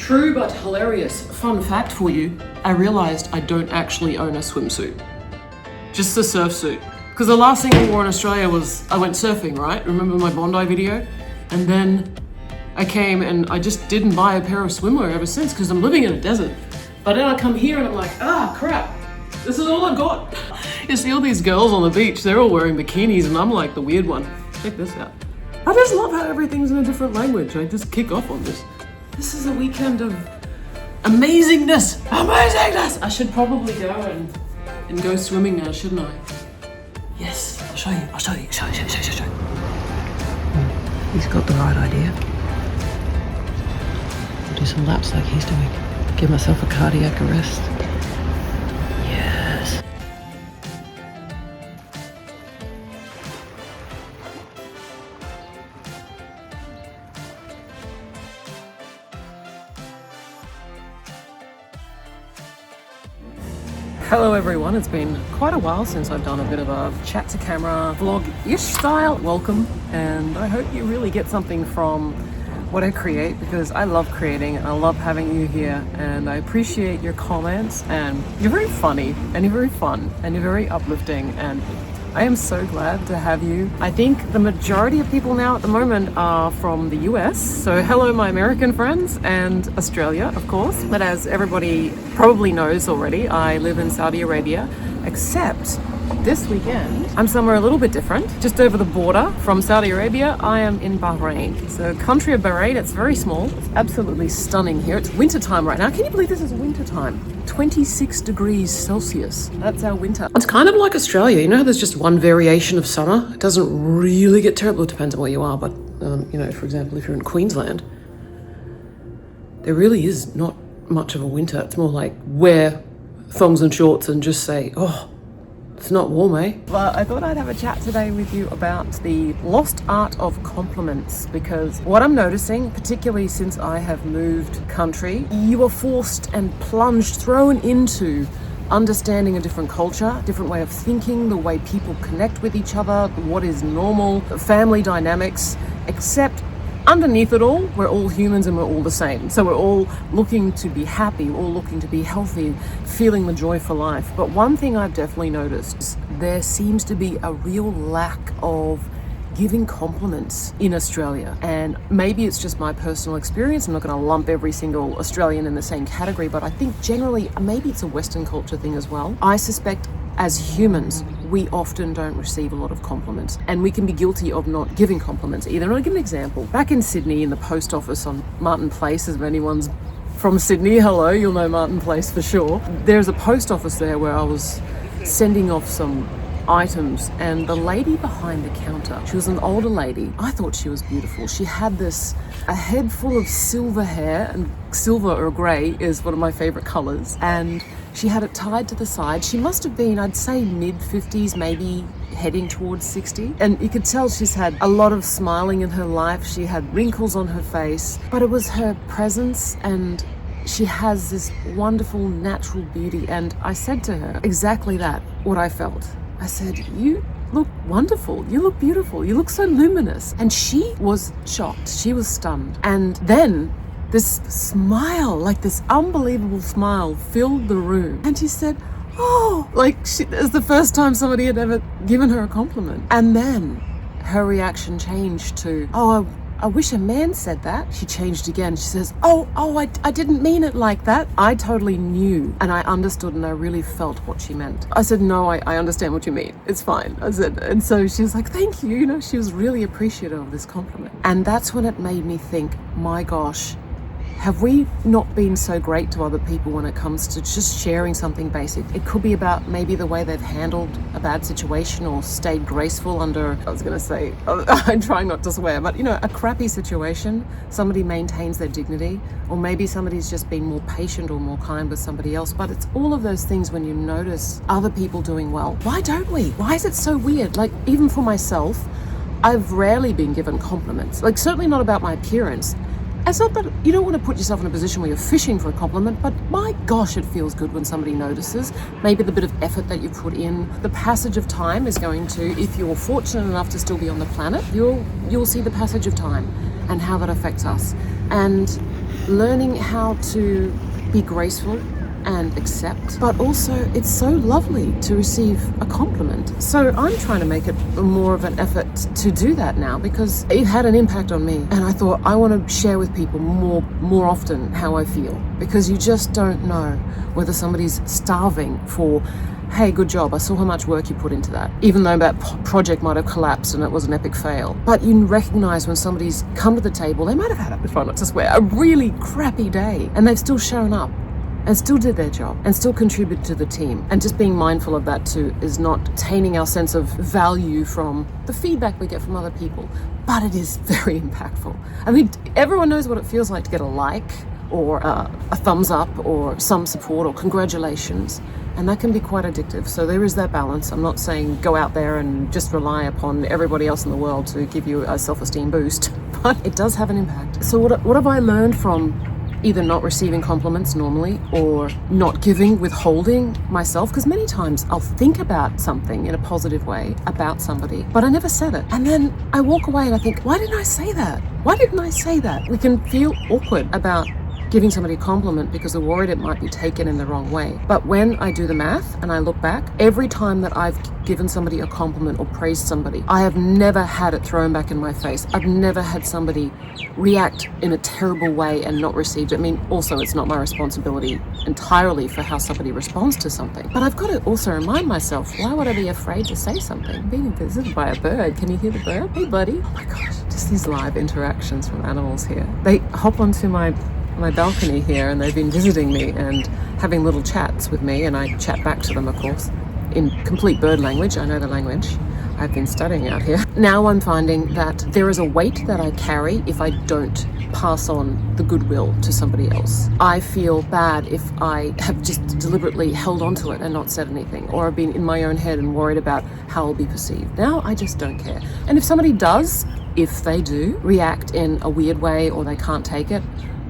True but hilarious. Fun fact for you, I realized I don't actually own a swimsuit. Just a surf suit. Because the last thing I wore in Australia was, I went surfing, right? Remember my Bondi video? And then I came and I just didn't buy a pair of swimwear ever since because I'm living in a desert. But then I come here and I'm like, crap, this is all I've got. You see all these girls on the beach, they're all wearing bikinis and I'm like the weird one. Check this out. I just love how everything's in a different language. I just kick off on this. This is a weekend of amazingness. Amazingness! I should probably go and go swimming now, shouldn't I? Yes, I'll show you. Show you. He's got the right idea. I'll do some laps like he's doing. Give myself a cardiac arrest. Yes. Hello everyone, it's been quite a while since I've done a bit of a chat to camera vlog-ish style. Welcome, and I hope you really get something from what I create because I love creating and I love having you here and I appreciate your comments and you're very funny and you're very fun and you're very uplifting and I am so glad to have you. I think the majority of people now at the moment are from the US. So hello my American friends and Australia, of course. But as everybody probably knows already, I live in Saudi Arabia, except this weekend, I'm somewhere a little bit different. Just over the border from Saudi Arabia, I am in Bahrain. So country of Bahrain, it's very small. It's absolutely stunning here. It's winter time right now. Can you believe this is winter time? 26 degrees Celsius. That's our winter. It's kind of like Australia. You know how there's just one variation of summer? It doesn't really get terrible. It depends on where you are. But, you know, for example, if you're in Queensland, there really is not much of a winter. It's more like wear thongs and shorts and just say, oh, it's not warm, eh? But I thought I'd have a chat today with you about the lost art of compliments because what I'm noticing, particularly since I have moved country, you are forced and plunged, thrown into understanding a different culture, different way of thinking, the way people connect with each other, what is normal, family dynamics, except underneath it all, we're all humans and we're all the same. So we're all looking to be happy, we're all looking to be healthy, feeling the joy for life. But one thing I've definitely noticed, there seems to be a real lack of giving compliments in Australia. And maybe it's just my personal experience. I'm not going to lump every single Australian in the same category, but I think generally, maybe it's a Western culture thing as well. I suspect as humans, we often don't receive a lot of compliments and we can be guilty of not giving compliments either. And I'll give an example. Back in Sydney in the post office on Martin Place, if anyone's from Sydney, hello, you'll know Martin Place for sure. There's a post office there where I was sending off some items and the lady behind the counter, she was an older lady. I thought she was beautiful. She had a head full of silver hair, and silver or grey is one of my favorite colours, and she had it tied to the side. She must have been, I'd say mid-50s, maybe heading towards 60. And you could tell she's had a lot of smiling in her life. She had wrinkles on her face, but it was her presence and she has this wonderful natural beauty. And I said to her exactly that, what I felt. I said, you look wonderful. You look beautiful. You look so luminous. And she was shocked. She was stunned. And then this smile, like this unbelievable smile, filled the room. And she said, oh, like it was the first time somebody had ever given her a compliment. And then her reaction changed to, oh, I wish a man said that. She changed again. She says, I didn't mean it like that. I totally knew and I understood and I really felt what she meant. I said, no, I understand what you mean. It's fine. I said, and so she was like, thank you. You know, she was really appreciative of this compliment. And that's when it made me think, my gosh, have we not been so great to other people when it comes to just sharing something basic? It could be about maybe the way they've handled a bad situation or stayed graceful under, I was going to say, I'm trying not to swear, but you know, a crappy situation, somebody maintains their dignity, or maybe somebody's just been more patient or more kind with somebody else. But it's all of those things when you notice other people doing well. Why don't we? Why is it so weird? Like, even for myself, I've rarely been given compliments, like certainly not about my appearance. It's not that you don't want to put yourself in a position where you're fishing for a compliment, but my gosh, it feels good when somebody notices. Maybe the bit of effort that you put in. The passage of time is going to, if you're fortunate enough to still be on the planet, you'll see the passage of time and how that affects us. And learning how to be graceful and accept, but also it's so lovely to receive a compliment. So I'm trying to make it more of an effort to do that now, because it had an impact on me, and I thought I want to share with people more often how I feel, because you just don't know whether somebody's starving for, hey, good job, I saw how much work you put into that, even though that project might have collapsed and it was an epic fail. But you recognize when somebody's come to the table, they might have had, try not to swear, a really crappy day, and they've still shown up and still did their job and still contributed to the team. And just being mindful of that too is not tainting our sense of value from the feedback we get from other people, but it is very impactful. I mean, everyone knows what it feels like to get a like or a thumbs up or some support or congratulations, and that can be quite addictive. So there is that balance. I'm not saying go out there and just rely upon everybody else in the world to give you a self-esteem boost, but it does have an impact. So what have I learned from either not receiving compliments normally or not giving, withholding myself? Because many times I'll think about something in a positive way about somebody, but I never said it. And then I walk away and I think, why didn't I say that? Why didn't I say that? We can feel awkward about giving somebody a compliment because we're worried it might be taken in the wrong way. But when I do the math and I look back, every time that I've given somebody a compliment or praised somebody, I have never had it thrown back in my face. I've never had somebody react in a terrible way and not received it. I mean, also it's not my responsibility entirely for how somebody responds to something. But I've got to also remind myself, why would I be afraid to say something? I'm being visited by a bird. Can you hear the bird? Hey buddy. Oh my gosh, just these live interactions from animals here. They hop onto my balcony here and they've been visiting me and having little chats with me, and I chat back to them, of course, in complete bird language. I know the language. I've been studying out here. Now I'm finding that there is a weight that I carry if I don't pass on the goodwill to somebody else. I feel bad if I have just deliberately held onto it and not said anything, or I've been in my own head and worried about how I'll be perceived. Now I just don't care. And if somebody does, if they do react in a weird way or they can't take it,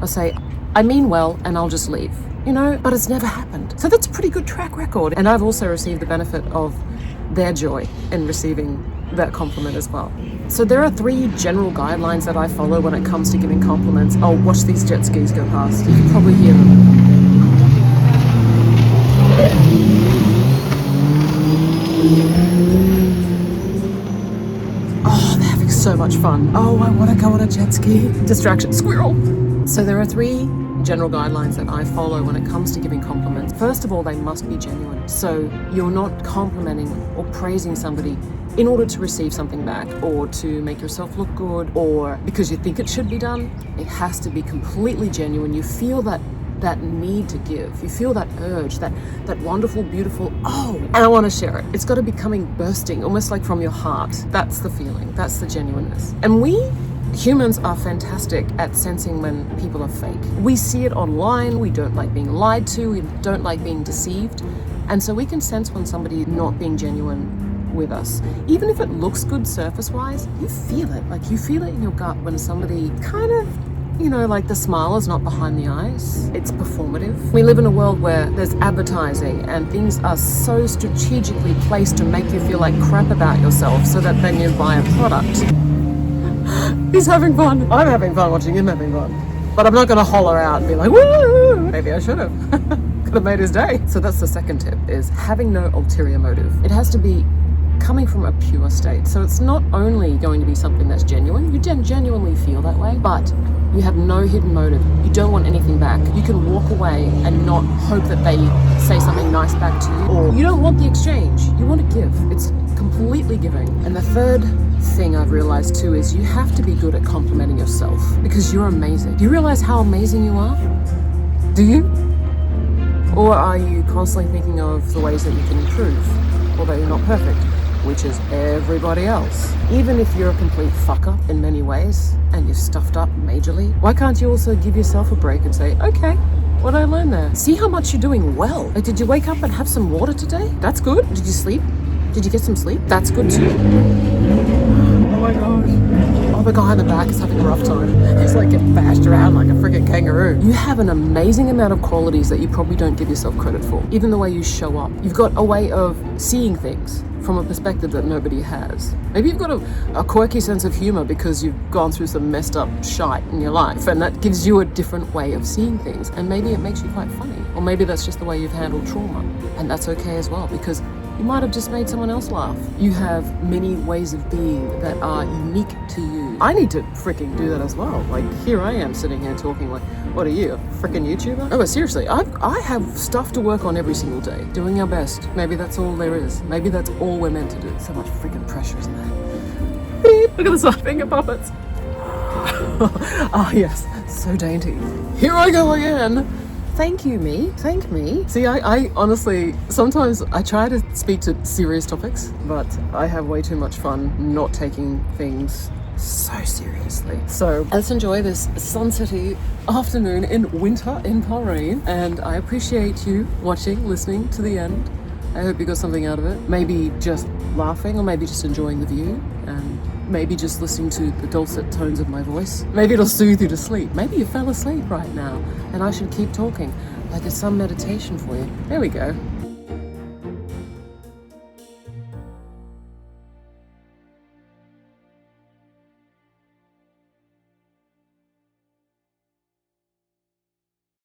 I'll say, I mean well, and I'll just leave, you know, but it's never happened. So that's a pretty good track record. And I've also received the benefit of their joy in receiving that compliment as well. So there are 3 general guidelines that I follow when it comes to giving compliments. Oh, watch these jet skis go past. You can probably hear them. Oh, they're having so much fun. Oh, I want to go on a jet ski. Distraction, squirrel. So there are 3 general guidelines that I follow when it comes to giving compliments. First of all, they must be genuine. So you're not complimenting or praising somebody in order to receive something back or to make yourself look good or because you think it should be done. It has to be completely genuine. You feel that need to give. You feel that urge, that wonderful, beautiful, oh, and I want to share it. It's got to be coming bursting, almost like from your heart. That's the feeling. That's the genuineness. And we humans are fantastic at sensing when people are fake. We see it online. We don't like being lied to. We don't like being deceived. And so we can sense when somebody is not being genuine with us. Even if it looks good surface-wise, you feel it. Like you feel it in your gut when somebody kind of, you know, like the smile is not behind the eyes. It's performative. We live in a world where there's advertising and things are so strategically placed to make you feel like crap about yourself so that then you buy a product. He's having fun. I'm having fun watching him having fun. But I'm not going to holler out and be like, woo! Maybe I should have. Could have made his day. So that's the second tip, is having no ulterior motive. It has to be coming from a pure state. So it's not only going to be something that's genuine. You genuinely feel that way, but you have no hidden motive. You don't want anything back. You can walk away and not hope that they say something nice back to you, or you don't want the exchange. You want to give. It's completely giving. And the third thing I've realized too is you have to be good at complimenting yourself, because you're amazing. Do you realize how amazing you are? Do you? Or are you constantly thinking of the ways that you can improve, although you're not perfect, which is everybody else? Even if you're a complete fuck up in many ways and you're stuffed up majorly, why can't you also give yourself a break and say, okay, what did I learn there? See how much you're doing well. Like, did you wake up and have some water today? That's good. Did you sleep? Did you get some sleep? That's good too. Oh my gosh. Oh, the guy in the back is having a rough time. He's like getting bashed around like a freaking kangaroo. You have an amazing amount of qualities that you probably don't give yourself credit for. Even the way you show up. You've got a way of seeing things from a perspective that nobody has. Maybe you've got a quirky sense of humor because you've gone through some messed up shite in your life, and that gives you a different way of seeing things, and maybe it makes you quite funny, or maybe that's just the way you've handled trauma, and that's okay as well, because you might have just made someone else laugh. You have many ways of being that are unique to you. I need to freaking do that as well. Like, here I am sitting here talking like, what are you, a freaking YouTuber? Oh, but seriously, I have stuff to work on every single day. Doing our best. Maybe that's all there is. Maybe that's all we're meant to do. So much freaking pressure, isn't there? Beep, look at the side finger puppets. Ah, yes, so dainty. Here I go again. Thank you, me. Thank me. See, I honestly, sometimes I try to speak to serious topics, but I have way too much fun not taking things so seriously. So let's enjoy this sunsetty afternoon in winter in Bahrain, and I appreciate you watching, listening to the end. I hope you got something out of it. Maybe just laughing, or maybe just enjoying the view, and maybe just listening to the dulcet tones of my voice. Maybe it'll soothe you to sleep. Maybe you fell asleep right now and I should keep talking like it's some meditation for you. There we go.